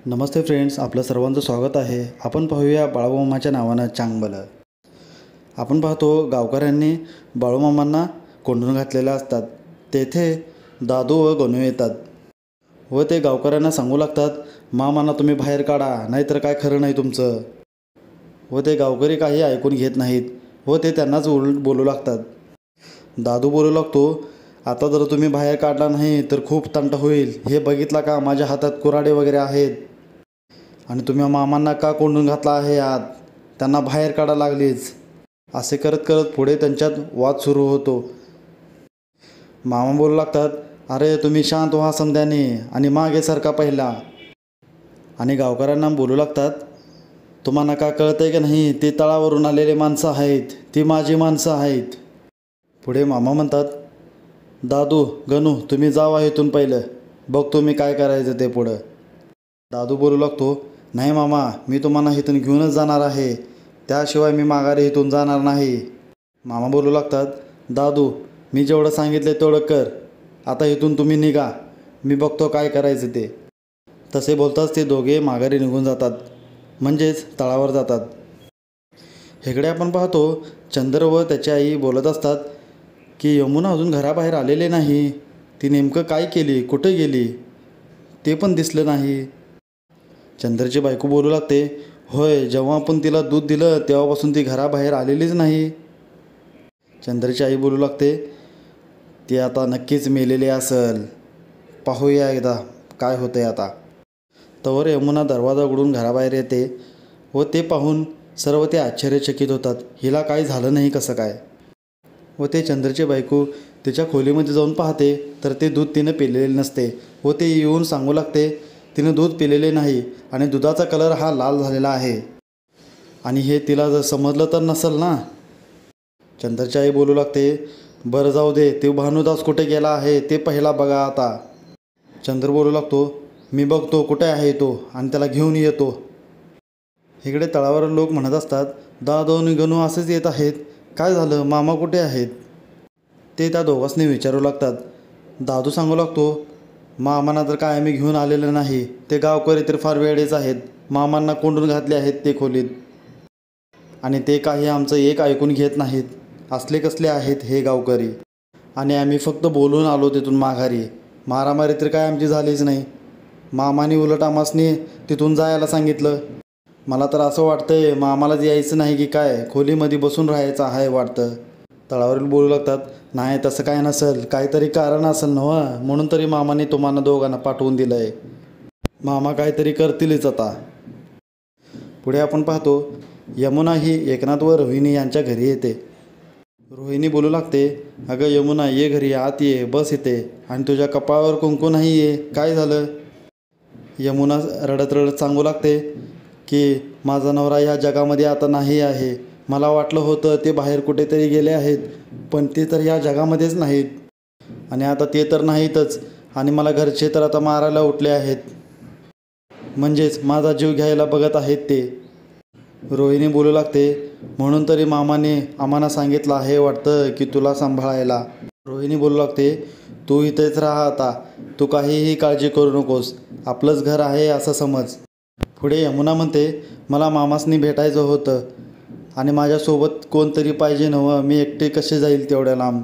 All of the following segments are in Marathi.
नमस्ते फ्रेंड्स, आपलं सर्वांचं स्वागत आहे. आपण पाहूया बाळूमामाच्या नावानं चांगलं. आपण पाहतो गावकऱ्यांनी बाळूमामांना कोंडून घातलेले असतात. तेथे दादू व गणू येतात व ते गावकऱ्यांना सांगू लागतात, मामांना तुम्ही बाहेर काढा, नाहीतर काय खरं नाही तुमचं. व ते गावकरी काही ऐकून घेत नाहीत व ते त्यांनाच उलट बोलू लागतात. दादू बोलू लागतो, आता जर तुम्ही बाहेर काढला नाही तर खूप तंट होईल. हे बघितला का, माझ्या हातात कुऱ्हाडे वगैरे आहेत आणि तुम्ही मामांना का कोंडून घातला आहे आत, त्यांना बाहेर काढा लागलीच. असे करत करत पुढे त्यांच्यात वाद सुरू होतो. मामा बोलू लागतात, अरे तुम्ही शांत व्हा समध्याने आणि मागे सारखा पहिला. आणि गावकऱ्यांना बोलू लागतात, तुम्हाला का कळतंय की नाही, ते तळावरून आलेले माणसं आहेत, ती माझी माणसं आहेत. पुढे मामा म्हणतात, दादू गणू तुम्ही जावा इथून, पहिलं बघतो मी काय करायचं ते पुढं. दादू बोलू लागतो, नाही मामा, मी तुम्हाला इथून घेऊनच जाणार आहे, त्याशिवाय मी माघारी इथून जाणार नाही. मामा बोलू लागतात, दादू मी जेवढं सांगितलं तेवढं कर, आता इथून तुम्ही निघा, मी बघतो काय करायचं ते. तसे बोलताच ते दोघे माघारी निघून जातात, म्हणजेच तळावर जातात. इकडे आपण पाहतो चंद्र व त्याची आई बोलत असतात की यमुना अजून घराबाहेर आलेले नाही, ती नेमकं काय केली, कुठे गेली ते पण दिसलं नाही. चंद्रची बायको बोलू लागते, होय, जेव्हा आपण तिला दूध दिलं तेव्हापासून ती घराबाहेर आलेलीच नाही. चंद्रची आई बोलू लागते, ती आता नक्कीच मेलेली असेल, पाहूया एकदा काय होतं आहे आता. तवर यमुना दरवाजा उघडून घराबाहेर येते व ते पाहून सर्व ते आश्चर्यचकित होतात, हिला काही झालं नाही कसं काय. व ते चंद्रची बायको तिच्या खोलीमध्ये जाऊन पाहते तर ते दूध तिनं पिलेले नसते व ते येऊन सांगू लागते, तिनं दूध पिलेले नाही आणि दुधाचा कलर हा लाल झालेला आहे. आणि हे तिला जर समजलं तर नसेल ना. चंद्रची आई बोलू लागते, बरं जाऊ दे, ते भानुदास कुठे गेला आहे ते पहिला बघा आता. चंद्र बोलू लागतो, मी बघतो कुठे आहे तो आणि त्याला घेऊन येतो. इकडे तळावर लोक म्हणत असतात, दादू आणि गणू असेच येत आहेत, काय झालं, मामा कुठे आहेत. ते त्या दोघांनी विचारू लागतात. दादू सांगू लागतो, मामांना तर काय आम्ही घेऊन आलेलं नाही, ते गावकरी तर फार वेळेच आहेत, मामांना कोंडून घातले आहेत ते खोलीत आणि ते काही आमचं एक ऐकून घेत नाहीत. असले कसले आहेत हे गावकरी, आणि आम्ही फक्त बोलून आलो तिथून माघारी, मारामारी तर काय आमची झालीच नाही. मामाने उलट आमासनी तिथून जायला सांगितलं. मला तर असं वाटतंय मामालाच यायचं नाही की काय, खोलीमध्ये बसून राहायचं आहे वाटतं. तळावरील बोलू लागतात, नाही तसं काय नसेल, काहीतरी कारण असेल नव्ह, म्हणून तरी मामाने तुम्हाला दोघांना पाठवून दिलं आहे. मामा काहीतरी करतीलच आता. पुढे आपण पाहतो यमुना ही एकनाथ व रोहिणी यांच्या घरी येते. रोहिणी बोलू लागते, अगं यमुना ये घरी, आत ये, बस इथे, आणि तुझ्या कपाळावर कुंकू नाही आहे, काय झालं. यमुना रडत रडत सांगू लागते की माझा नवरा ह्या जगामध्ये आता नाही आहे, मला वाटलं होतं ते बाहेर कुठेतरी गेले आहेत, पण ते तर ह्या जगामध्येच नाहीत, आणि आता ते तर नाहीतच, आणि मला घरचे तर आता मारायला उठले आहेत, म्हणजेच माझा जीव घ्यायला बघत आहेत ते. रोहिणी बोलू लागते, म्हणून तरी मामाने आम्हाला सांगितलं आहे वाटतं की तुला सांभाळायला. रोहिणी बोलू लागते, तू इथेच राहा आता, तू काहीही काळजी करू नकोस, आपलंच घर आहे असं समज. पुढे यमुना म्हणते, मला मामासनी भेटायचं होतं आणि माझ्यासोबत कोणतरी पाहिजे नव्हं, मी एकटे कसे जाईल तेवढ्या लांब.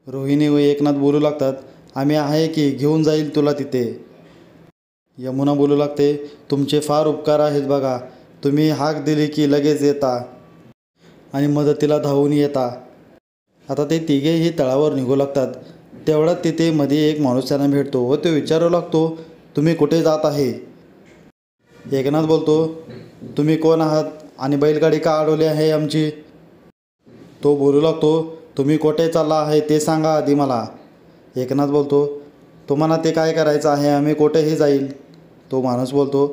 रोहिणी व एकनाथ बोलू लागतात, आम्ही आहे की, घेऊन जाईल तुला तिथे. यमुना बोलू लागते, तुमचे फार उपकार आहेत बघा, तुम्ही हाक दिली की लगेच येता आणि मदतीला धावून येता. आता ते तिघेही तळावर निघू लागतात. तेवढ्यात तिथे मध्ये एक माणूस त्यांना भेटतो व तो विचारू लागतो, तुम्ही कुठे जात आहे. एकनाथ बोलतो, तुम्ही कोण आहात आणि बैलगाडी का अडवली आहे आमची. तो बोलू लागतो, तुम्ही कुठे चालला आहे ते सांगा आधी मला. एकनाथ बोलतो, तुम्हाला ते काय करायचं आहे, आम्ही कुठेही जाईल. तो माणूस बोलतो,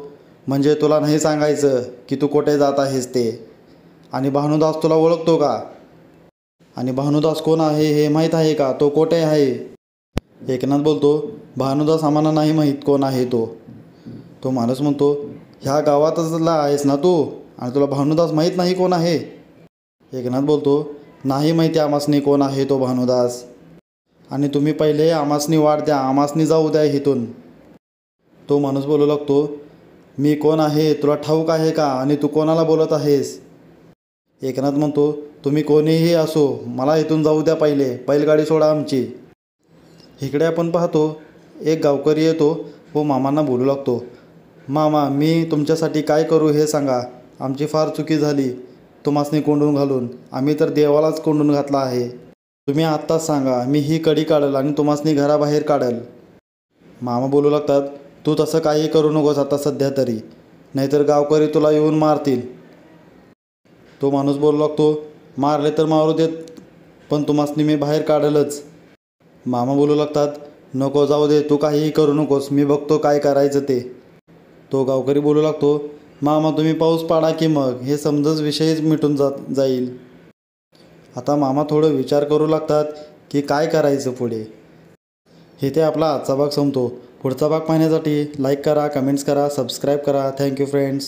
म्हणजे तुला नाही सांगायचं की तू कुठे जात आहेस ते, आणि भानुदास तुला ओळखतो का, आणि भानुदास कोण आहे हे माहीत आहे का, तो कुठे आहे. एकनाथ बोलतो, भानुदास आम्हाला नाही माहीत कोण आहे तो. तो माणूस म्हणतो, ह्या गावातला आहेस ना तू, आणि तुला भानुदास माहीत नाही कोण आहे. एकनाथ बोलतो, नाही माहिती आमासनी कोण आहे तो भानुदास, आणि तुम्ही पहिले आमासनी वाट द्या, आमासनी जाऊ द्या इथून. तो माणूस बोलू लागतो, मी कोण आहे तुला ठाऊक आहे का आणि तू कोणाला बोलत आहेस? एकनाथ म्हणतो, तुम्ही कोणीही असो, मला इथून जाऊ द्या, पहिले बैलगाडी सोडा आमची. इकडे आपण पाहतो एक गावकरी येतो व मामांना बोलू लागतो, मामा मी तुमच्यासाठी काय करू हे सांगा. आमची फार चुकी झाली तुम्हासनी कोंडून घालून. आम्ही तर देवालाच कोंडून घातला आहे. तुम्ही आत्ताच सांगा, मी ही कडी काढल आणि तुम्हासनी घराबाहेर काढल. मामा बोलू लागतात, तू तसं काही करू नकोस आता सध्या तरी, नाहीतर गावकरी तुला येऊन मारतील. तो माणूस बोलू लागतो, मारले तर मारू देत, पण तुम्हासनी मी बाहेर काढलच. मामा बोलू लागतात, नको जाऊ दे, तू काहीही करू नकोस, मी बघतो काय करायचं ते. तो गावकरी बोलू लागतो, मामा तुम्ही पाऊस पाडा की मग, हे समजच विषयच मिटून जाईल. आता मामा थोडं विचार करू लागतात की काय करायचं पुढे. इथे आपला आजचा भाग संपतो. पुढचा भाग पाहण्यासाठी लाईक करा, कमेंट्स करा, सबस्क्राईब करा. Thank you friends.